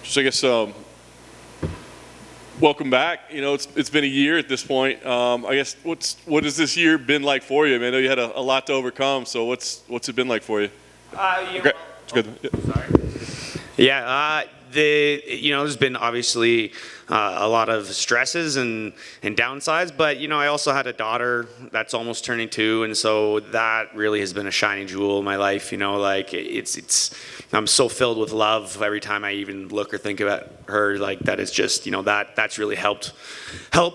So I guess welcome back. You know, it's been a year at this point. I guess what has this year been like for you? I mean, I know you had a lot to overcome. So what's it been like for you? Okay. Good. Sorry. Yeah, there's been obviously a lot of stresses and downsides, but I also had a daughter that's almost turning 2, and so that really has been a shining jewel in my life. Like I'm so filled with love every time I even look or think about her. Like that is just that's really helped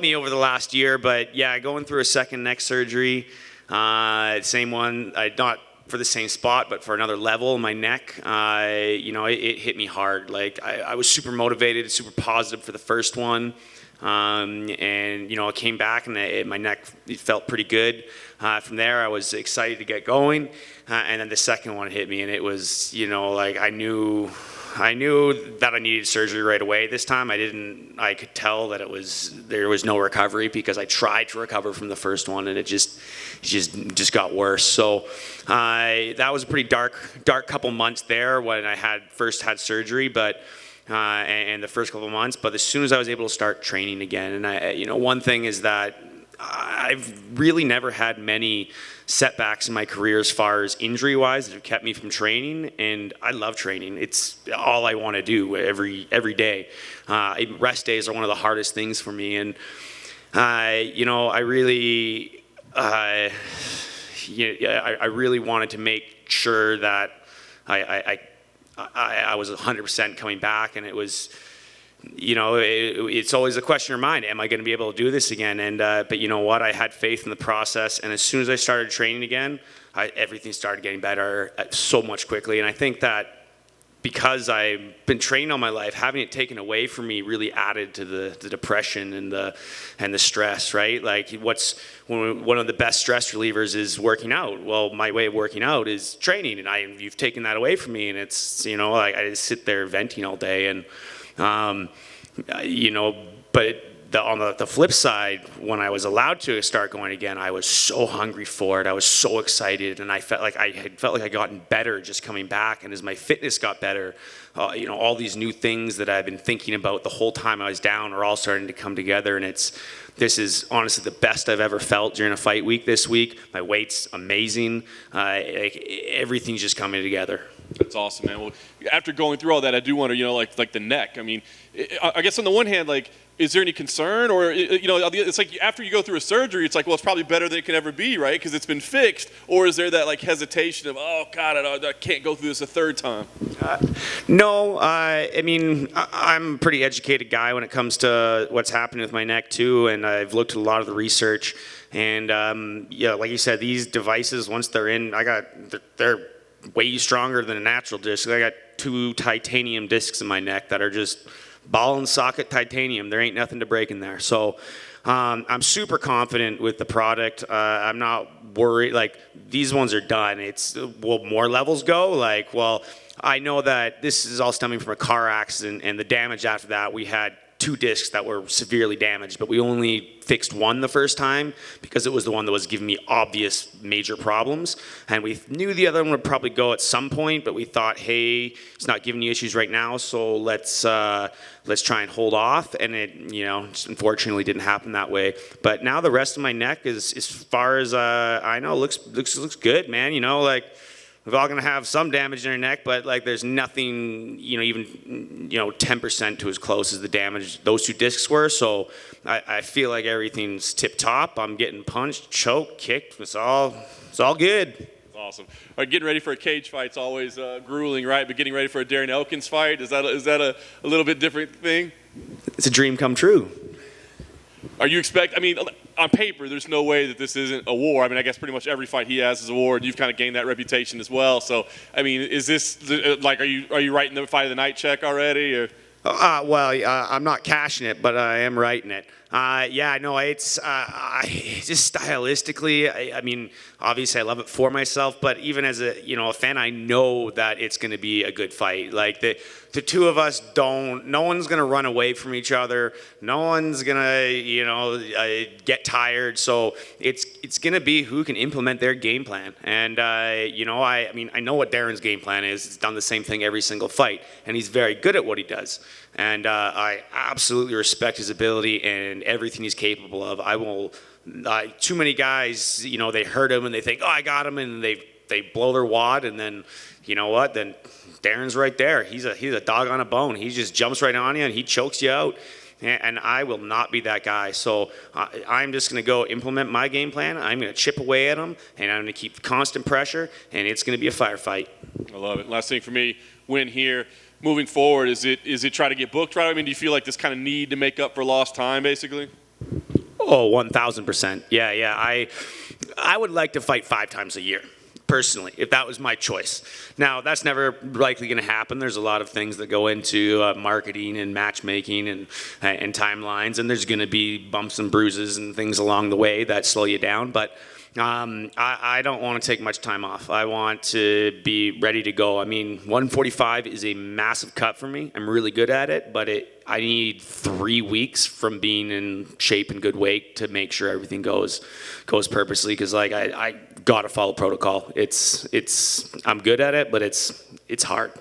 me over the last year. But yeah, going through a second neck surgery, same one. Not for the same spot, but for another level in my neck. It hit me hard. Like I was super motivated, super positive for the first one. And I came back and my neck felt pretty good. From there, I was excited to get going. And then the second one hit me, and it was, like I knew that I needed surgery right away. This time I could tell that there was no recovery, because I tried to recover from the first one and it just got worse. So that was a pretty dark couple months there when I first had surgery, but and the first couple months. But as soon as I was able to start training again, and one thing is that I've really never had many setbacks in my career as far as injury-wise that have kept me from training, and I love training. It's all I want to do every day. Rest days are one of the hardest things for me, and I really wanted to make sure that I was 100% coming back, and it was. It's always a question in your mind, am I going to be able to do this again? And but you know what? I had faith in the process, and as soon as I started training again, everything started getting better so much quickly. And I think that because I've been training all my life, having it taken away from me really added to the depression and the stress, right? Like one of the best stress relievers is working out. Well, my way of working out is training, and you've taken that away from me, and it's I just sit there venting all day. And but on the flip side, when I was allowed to start going again, I was so hungry for it. I was so excited, and I felt like I had gotten better just coming back. And as my fitness got better, all these new things that I've been thinking about the whole time I was down are all starting to come together. And this is honestly the best I've ever felt during a fight week this week. My weight's amazing. Everything's just coming together. That's awesome, man. Well, after going through all that, I do wonder, like the neck. I mean, I guess on the one hand, like, is there any concern, or it's like after you go through a surgery, it's like, well, it's probably better than it can ever be, right? Because it's been fixed. Or is there that like hesitation of, oh God, I can't go through this a third time? No, I mean, I'm a pretty educated guy when it comes to what's happening with my neck too, and I've looked at a lot of the research. And like you said, these devices, once they're in, they're way stronger than a natural disc. I got 2 titanium discs in my neck that are just ball and socket titanium. There ain't nothing to break in there. So I'm super confident with the product. I'm not worried. Like, these ones are done. Will more levels go? Like, well, I know that this is all stemming from a car accident, and the damage after that, we had 2 discs that were severely damaged, but we only fixed one the first time because it was the one that was giving me obvious major problems. And we knew the other one would probably go at some point, but we thought, hey, it's not giving you issues right now, so let's try and hold off. And it, just unfortunately didn't happen that way. But now the rest of my neck is, as far as I know, looks good, man. We're all gonna have some damage in our neck, but like there's nothing, even 10% to as close as the damage those 2 discs were. So I feel like everything's tip top. I'm getting punched, choked, kicked. It's all good. That's awesome. All right, getting ready for a cage fight's always grueling, right? But getting ready for a Darren Elkins fight, is that a little bit different thing? It's a dream come true. Are you on paper, there's no way that this isn't a war. I mean, I guess pretty much every fight he has is a war, and you've kind of gained that reputation as well. So, I mean, is this like, are you writing the fight of the night check already? Or? I'm not cashing it, but I am writing it. Yeah, no, it's just stylistically. I mean, obviously, I love it for myself, but even as a fan, I know that it's going to be a good fight. Like the two of us don't. No one's going to run away from each other. No one's going to get tired. So it's going to be who can implement their game plan. And I know what Darren's game plan is. He's done the same thing every single fight, and he's very good at what he does. And I absolutely respect his ability and everything he's capable of. I will. Too many guys, they hurt him and they think, oh, I got him, and they blow their wad, and then, you know what? Then Darren's right there. He's a dog on a bone. He just jumps right on you and he chokes you out. And I will not be that guy. So I'm just going to go implement my game plan. I'm going to chip away at him, and I'm going to keep constant pressure, and it's going to be a firefight. I love it. Last thing for me, win here. Moving forward, is it try to get booked right? I mean, do you feel like this kind of need to make up for lost time, basically? Oh, 1,000%. Yeah. I would like to fight 5 times a year, personally, if that was my choice. Now, that's never likely going to happen. There's a lot of things that go into marketing and matchmaking and timelines, and there's going to be bumps and bruises and things along the way that slow you down. But I don't want to take much time off. I want to be ready to go. I mean, 145 is a massive cut for me. I'm really good at it, but I need 3 weeks from being in shape and good weight to make sure everything goes purposely. Because I gotta follow protocol. I'm good at it, but it's hard.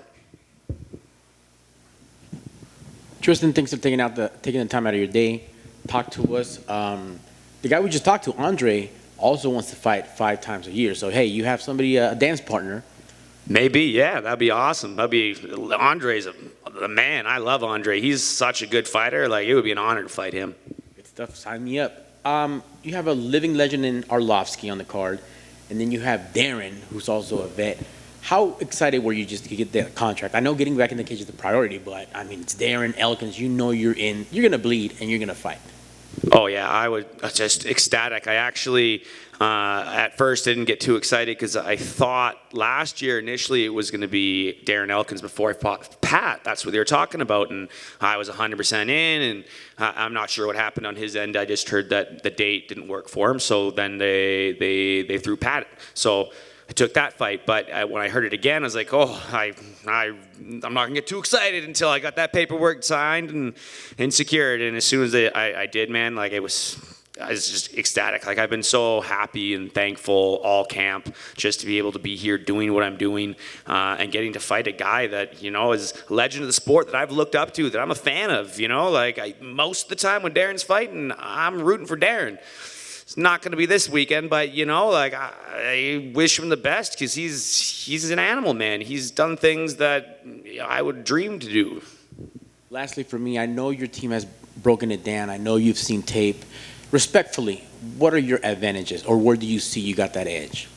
Tristan, thanks for taking the time out of your day. Talk to us. The guy we just talked to, Andre, also wants to fight 5 times a year. So, hey, you have somebody, a dance partner. Maybe, yeah, that'd be awesome. Andre's a man. I love Andre. He's such a good fighter. Like, it would be an honor to fight him. Good stuff. Sign me up. You have a living legend in Arlovsky on the card, and then you have Darren, who's also a vet. How excited were you just to get that contract? I know getting back in the cage is the priority, but, I mean, it's Darren Elkins. You know you're going to bleed, and you're going to fight. Oh, yeah, I was just ecstatic. I actually, at first, didn't get too excited because I thought last year, initially, it was going to be Darren Elkins before I fought Pat. That's what they were talking about, and I was 100% in, and I'm not sure what happened on his end. I just heard that the date didn't work for him, so then they threw Pat. So I took that fight, but when I heard it again, I was like, oh, I'm not gonna get too excited until I got that paperwork signed and secured. And as soon as I did, man, like I was just ecstatic. Like I've been so happy and thankful all camp just to be able to be here doing what I'm doing and getting to fight a guy that is a legend of the sport that I've looked up to, that I'm a fan of. Most of the time when Darren's fighting, I'm rooting for Darren. It's not going to be this weekend, but I wish him the best because he's an animal, man. He's done things that I would dream to do. Lastly, for me, I know your team has broken it down. I know you've seen tape. Respectfully, what are your advantages, or where do you see you got that edge?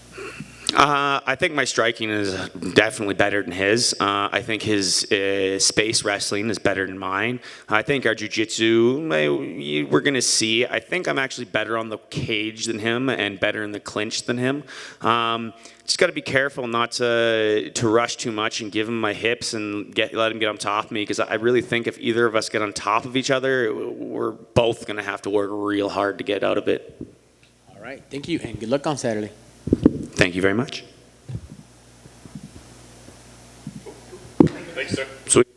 I think my striking is definitely better than his. I think his space wrestling is better than mine. I think our jiu-jitsu, we're going to see. I think I'm actually better on the cage than him and better in the clinch than him. Just got to be careful not to rush too much and give him my hips and let him get on top of me, because I really think if either of us get on top of each other, we're both going to have to work real hard to get out of it. All right. Thank you, and good luck on Saturday. Thank you very much. Thanks, sir. Sweet.